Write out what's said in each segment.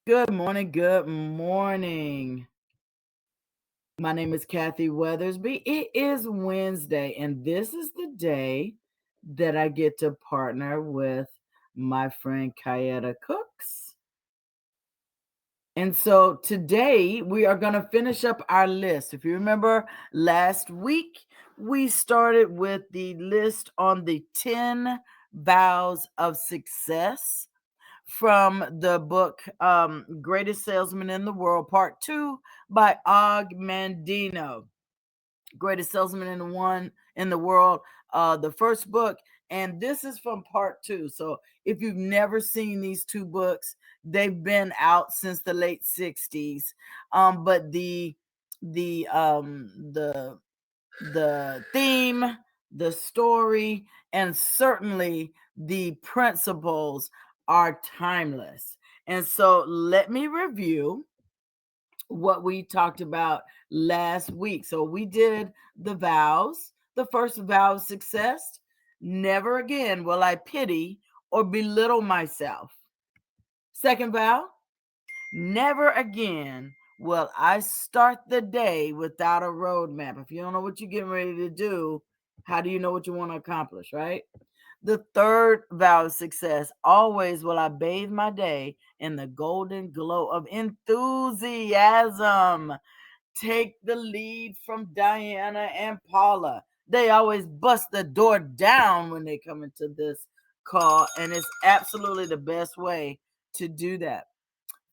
Good morning. Good morning. My name is Kathy Weathersby. It is Wednesday, and this is the day that I get to partner with my friend Kayetta Cooks. And so today we are going to finish up our list. If you remember last week, we started with the list on the 10 vows of success from the book Greatest Salesman in the World, Part 2 by Og Mandino. Greatest Salesman in the World, the first book, and this is from Part 2. So if you've never seen these two books, they've been out since the late 60s. But the the theme, the story, and certainly the principles are timeless. And so let me review what we talked about last week. So we did the vows. The first vow of success: never again will I pity or belittle myself. Second vow: never again will I start the day without a roadmap. If you don't know what you're getting ready to do, how do you know what you want to accomplish, right? The third vow of success: always will I bathe my day in the golden glow of enthusiasm. Take the lead from Diana and Paula. They always bust the door down when they come into this call, and it's absolutely the best way to do that.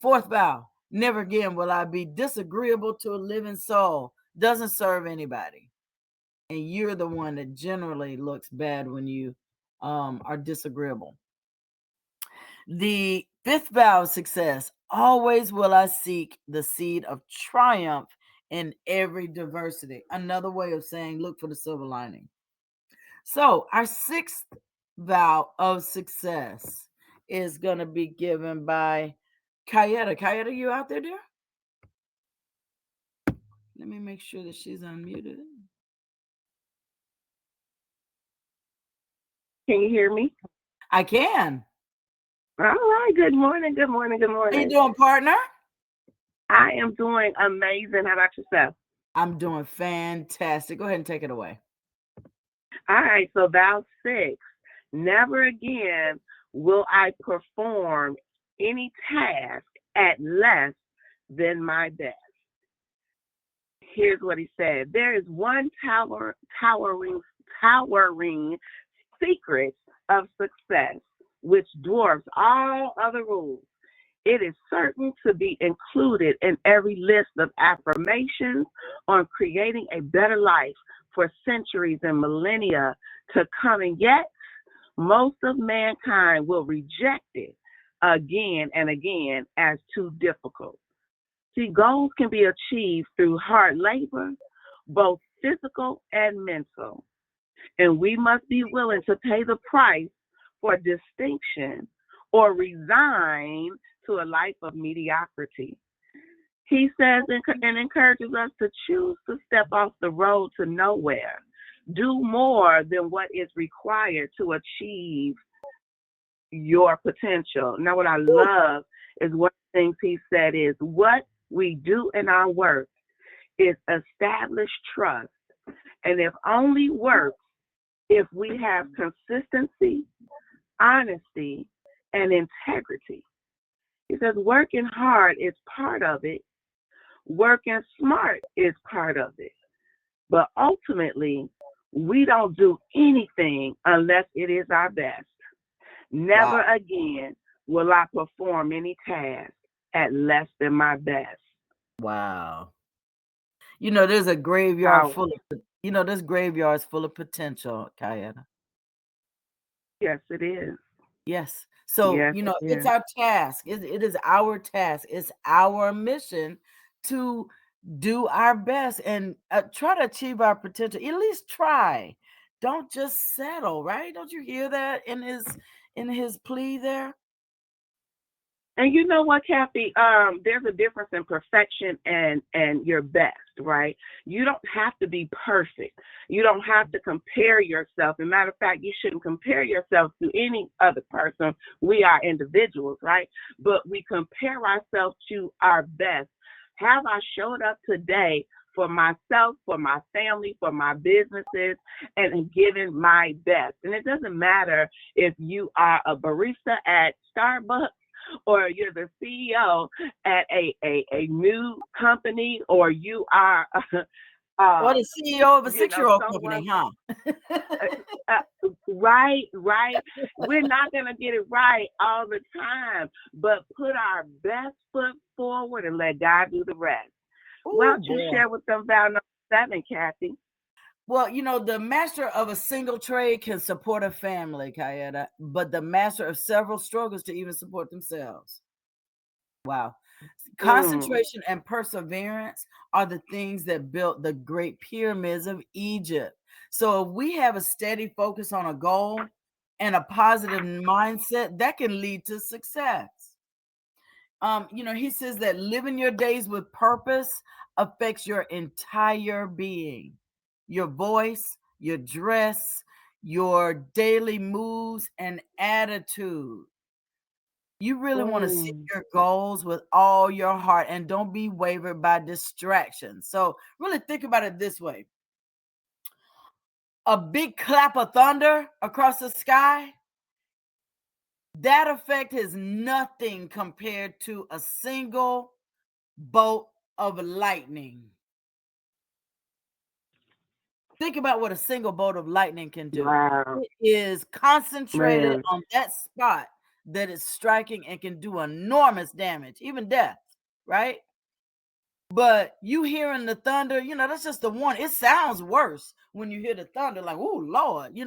Fourth vow: never again will I be disagreeable to a living soul. Doesn't serve anybody. And you're the one that generally looks bad when you are disagreeable. The fifth vow of success: always will I seek the seed of triumph in every diversity. Another way of saying look for the silver lining. So, our sixth vow of success is going to be given by Kayetta. Kayetta, you out there, dear? Let me make sure that she's unmuted. Can you hear me? I can. All right. Good morning. Good morning. Good How you morning. doing, partner? I am doing amazing. How about yourself? I'm doing fantastic. Go ahead and take it away. All right. So, vow six: never again will I perform any task at less than my best. Here's what he said: there is one towering secret of success which dwarfs all other rules. It is certain to be included in every list of affirmations on creating a better life for centuries and millennia to come. And yet, most of mankind will reject it again and again as too difficult. See, goals can be achieved through hard labor, both physical and mental. And we must be willing to pay the price for distinction or resign to a life of mediocrity. He says and encourages us to choose to step off the road to nowhere, do more than what is required to achieve your potential. Now, what I love is one of the things he said is what we do in our work is establish trust. And if only works if we have consistency, honesty, and integrity. He says working hard is part of it, working smart is part of it. But ultimately, we don't do anything unless it is our best. Wow. Never again will I perform any task at less than my best. Wow. You know, there's a graveyard Power. full of, this graveyard's full of potential, Kayetta. Yes, it is. Yes. So, Yes, it it's is. our task. It is our task. It's our mission to do our best and try to achieve our potential. At least try. Don't just settle, right? Don't you hear that in his plea there? And you know what, Kathy? There's a difference in perfection and your best, right? You don't have to be perfect. You don't have to compare yourself. As a matter of fact, you shouldn't compare yourself to any other person. We are individuals, right? But we compare ourselves to our best. Have I showed up today for myself, for my family, for my businesses, and given my best? And it doesn't matter if you are a barista at Starbucks or you're the CEO at a new company, or you are, Or the CEO of a you know, six-year-old someone, company, huh? right, right. We're not going to get it right all the time, but put our best foot forward and let God do the rest. Why Oh don't you boy. share with them vow number 7, Kathy? Well, the master of a single trade can support a family, Kayetta, but the master of several struggles to even support themselves. Wow. Mm, Concentration and perseverance are the things that built the great pyramids of Egypt. So if we have a steady focus on a goal and a positive mindset, that can lead to success. He says that living your days with purpose affects your entire being, your voice, your dress, your daily moves and attitude. You really want to seek mm, your goals with all your heart and don't be wavered by distractions. So, really think about it this way: a big clap of thunder across the sky, that effect is nothing compared to a single bolt of lightning. Think about what a single bolt of lightning can do. wow, It is concentrated man. on that spot that it's striking and can do enormous damage, even death, right? But you hearing the thunder, that's just the one. It sounds worse when you hear the thunder, like, oh Lord,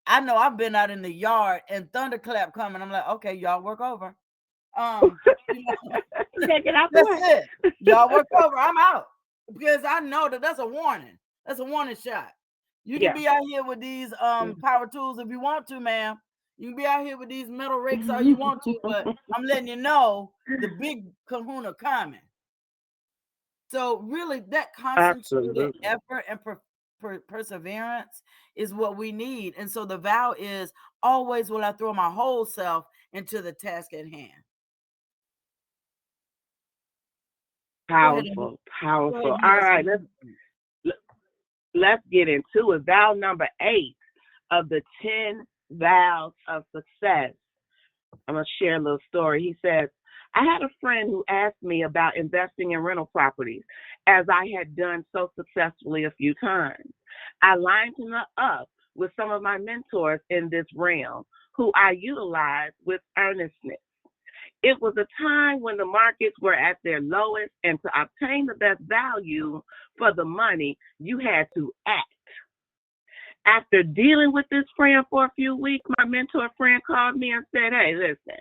I know I've been out in the yard and thunderclap coming. I'm like, okay, y'all work over. Um, you know, Take it out the that's way. it. Y'all work over. I'm out. Because I know that's a warning. That's a warning shot. You can Yeah. be out here with these power tools if you want to, ma'am. You can be out here with these metal rakes all you want to, but I'm letting you know the big kahuna coming. So really, that concentrated Absolutely. effort and perseverance is what we need. And so the vow is always will I throw my whole self into the task at hand. Go ahead and Powerful, go ahead powerful. and All hit us right, with let's get into it. Vow number 8 of the 10 vows of success. I'm gonna share a little story. He says, I had a friend who asked me about investing in rental properties, as I had done so successfully a few times. I lined him up with some of my mentors in this realm, who I utilized with earnestness. It was a time when the markets were at their lowest, and to obtain the best value for the money, you had to act. After dealing with this friend for a few weeks, my mentor friend called me and said, hey, listen,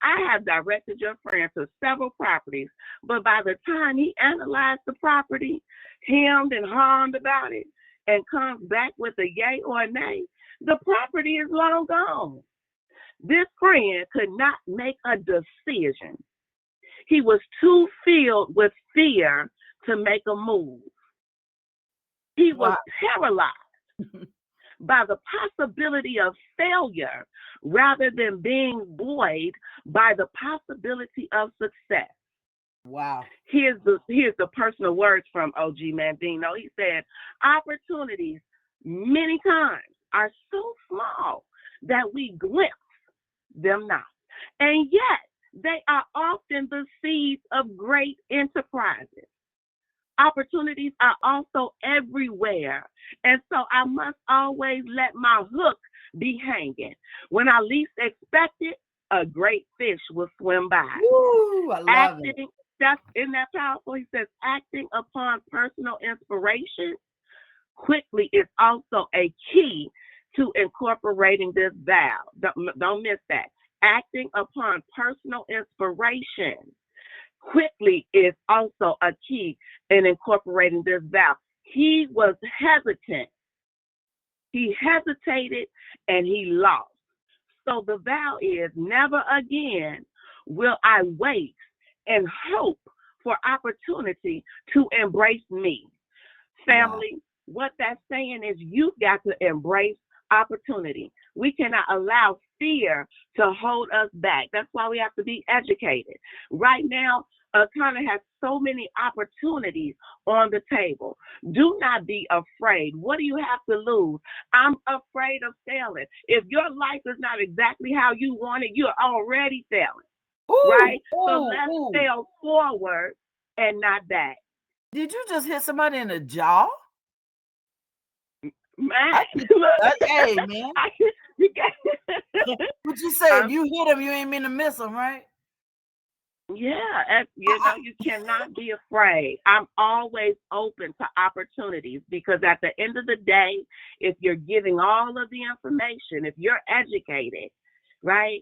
I have directed your friend to several properties, but by the time he analyzed the property, hemmed and harmed about it, and comes back with a yay or a nay, the property is long gone. This friend could not make a decision. He was too filled with fear to make a move. He was wow. paralyzed by the possibility of failure rather than being buoyed by the possibility of success. Wow. Here's the personal words from OG Mandino. He said, opportunities many times are so small that we glimpse them not. And yet they are often the seeds of great enterprises. Opportunities are also everywhere. And so I must always let my hook be hanging. When I least expect it, a great fish will swim by. Woo, I love it. Acting, that's in that powerful. He says, acting upon personal inspiration quickly is also a key to incorporating this vow. Don't miss that. Acting upon personal inspiration quickly is also a key in incorporating this vow. He was hesitant. He hesitated and he lost. So the vow is never again will I waste and hope for opportunity to embrace me? Wow. Family, what that's saying is you've got to embrace opportunity. We cannot allow fear to hold us back. That's why we have to be educated. Right now, Connor has so many opportunities on the table. Do not be afraid. What do you have to lose? I'm afraid of failing. If your life is not exactly how you want it, you're already failing, Ooh, right? So ooh, let's ooh. fail forward and not back. Did you just hit somebody in the jaw? Man, I think, look, hey, man. I, you got, What you say? If um, you hit him, you ain't mean to miss him, right? yeah, I, you know, you cannot be afraid. I'm always open to opportunities because at the end of the day, if you're giving all of the information, if you're educated, right?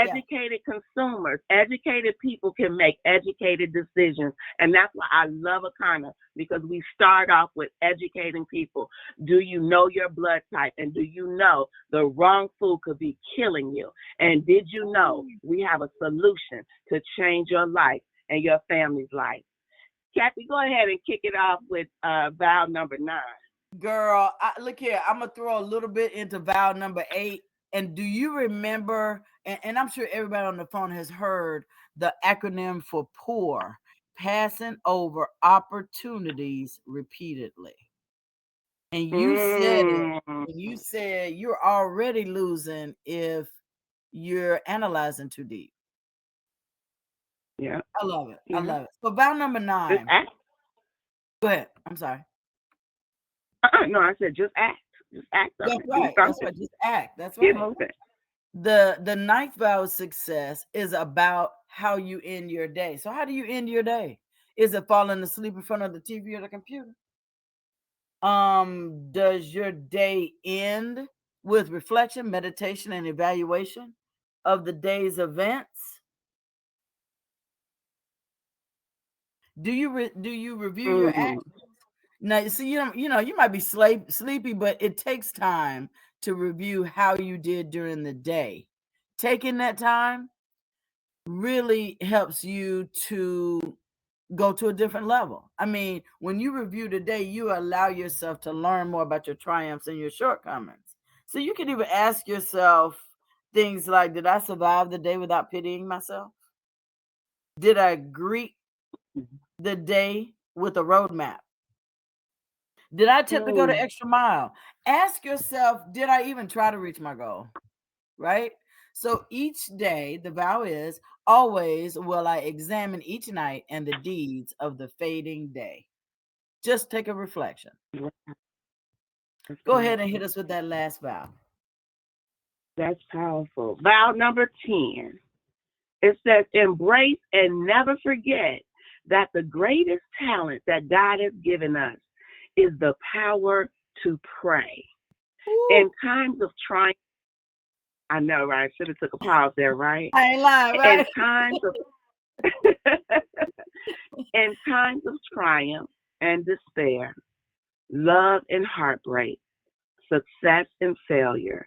yeah. Educated consumers, educated people can make educated decisions. And that's why I love Akana because we start off with educating people. Do you know your blood type? And do you know the wrong food could be killing you? And did you know we have a solution to change your life and your family's life? Kathy, go ahead and kick it off with vow number 9. Girl, look here. I'm gonna throw a little bit into vow number 8. And do you remember? And I'm sure everybody on the phone has heard the acronym for POUR: passing over opportunities repeatedly. And you said it. Mm, And you said you're already losing if you're analyzing too deep. yeah, I love it. I yeah. love it. So vow number Just 9. act. Go ahead. I'm sorry. No, I said just act. Just act on That's it. Do right. That's something. right. Just act. That's Get right. moving. The ninth vow of success is about how you end your day. So how do you end your day? Is it falling asleep in front of the TV or the computer? Does your day end with reflection, meditation, and evaluation of the day's events? Do you review your Mm, actions? Now, you see, you might be sleepy, but it takes time to review how you did during the day. Taking that time really helps you to go to a different level. I mean, when you review the day, you allow yourself to learn more about your triumphs and your shortcomings. So you can even ask yourself things like, did I survive the day without pitying myself? Did I greet the day with a roadmap? Did I attempt to go the mm, extra mile? Ask yourself, did I even try to reach my goal? Right? So each day, the vow is always will I examine each night and the deeds of the fading day. Just take a reflection. that's Go ahead and hit powerful. us with that last vow. That's powerful. Vow number 10. It says, embrace and never forget that the greatest talent that God has given us is the power to pray. In Woo. times of triumph, I know, right? Should have took a pause there, right? I ain't lying, In right? times of in times of triumph and despair, love and heartbreak, success and failure,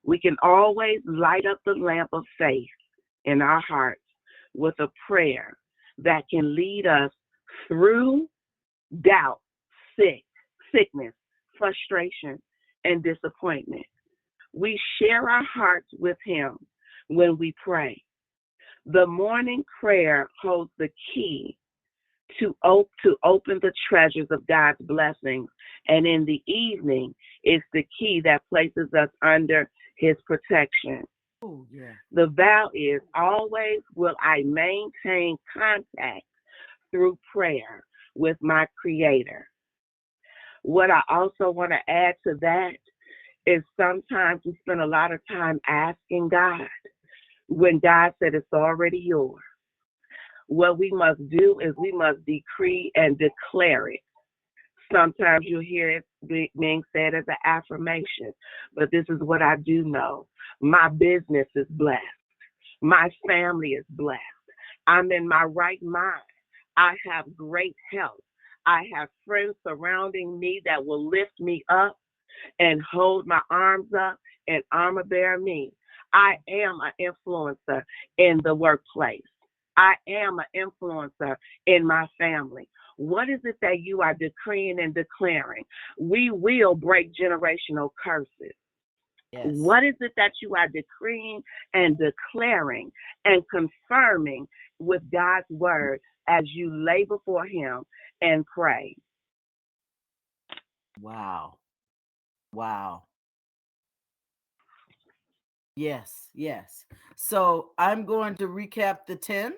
we can always light up the lamp of faith in our hearts with a prayer that can lead us through doubt, sickness, frustration, and disappointment. We share our hearts with Him when we pray. The morning prayer holds the key to open the treasures of God's blessings, and in the evening is the key that places us under His protection. Oh, yeah. The vow is always will I maintain contact through prayer with my Creator. What I also want to add to that is sometimes we spend a lot of time asking God when God said it's already yours. What we must do is we must decree and declare it. Sometimes you'll hear it being said as an affirmation, but this is what I do know. My business is blessed. My family is blessed. I'm in my right mind. I have great health. I have friends surrounding me that will lift me up and hold my arms up and armor bear me. I am an influencer in the workplace. I am an influencer in my family. What is it that you are decreeing and declaring? We will break generational curses. Yes. What is it that you are decreeing and declaring and confirming with God's word as you lay before Him and pray? Wow. Wow. Yes, yes. So I'm going to recap the 10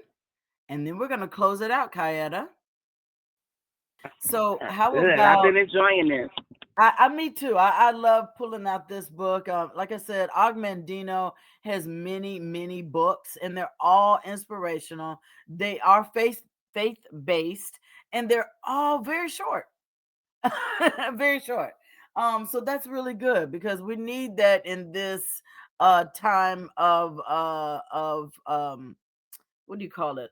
and then we're going to close it out, Kayetta. So, how Good. I've about been enjoying this. me too. I love pulling out this book. Like I said, Augmendino has many, many books, and they're all inspirational. They are faith based, and they're all very short, very short. So that's really good because we need that in this time of what do you call it?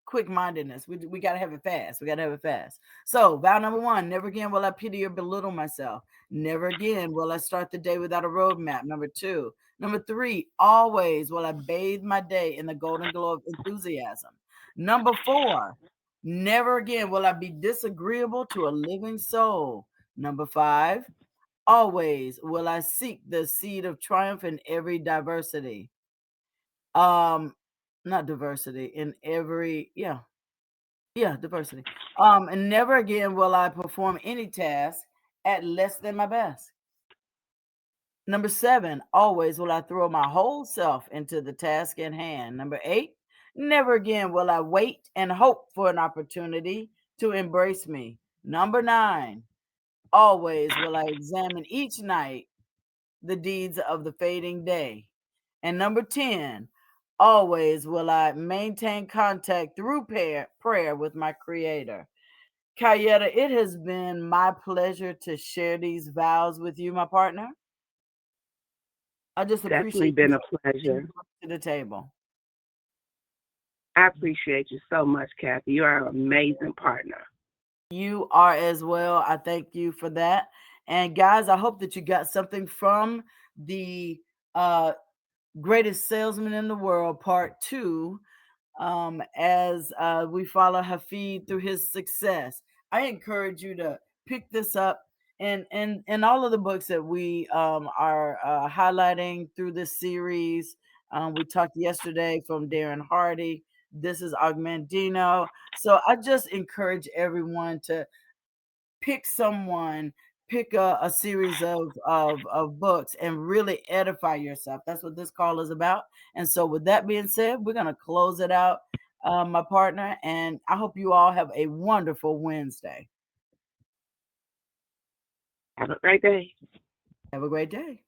Quick mindedness. We got to have it fast. We got to have it fast. So, vow number one, never again will I pity or belittle myself. Never again will I start the day without a roadmap. Number two. Number three, always will I bathe my day in the golden glow of enthusiasm. Number four, never again will I be disagreeable to a living soul. Number five, always will I seek the seed of triumph in every diversity. Um, not diversity, in every, yeah, diversity. And never again will I perform any task at less than my best. Number seven, always will I throw my whole self into the task at hand. Number eight, never again will I wait and hope for an opportunity to embrace me. Number nine, always will I examine each night the deeds of the fading day. And number 10, always will I maintain contact through prayer with my creator. Kayetta, it has been my pleasure to share these vows with you, my partner. I just Definitely appreciate you been a for bringing pleasure. to the table. I appreciate you so much, Kathy. You are an amazing partner. You are as well. I thank you for that. And guys, I hope that you got something from the uh, greatest salesman in the world, part two, as we follow Hafid through his success. I encourage you to pick this up and all of the books that we are highlighting through this series. We talked yesterday from Darren Hardy. This is Augmendino. So I just encourage everyone to pick someone, pick a series of books and really edify yourself. That's what this call is about. And so with that being said, we're going to close it out, my partner, and I hope you all have a wonderful Wednesday. Have a great day. Have a great day.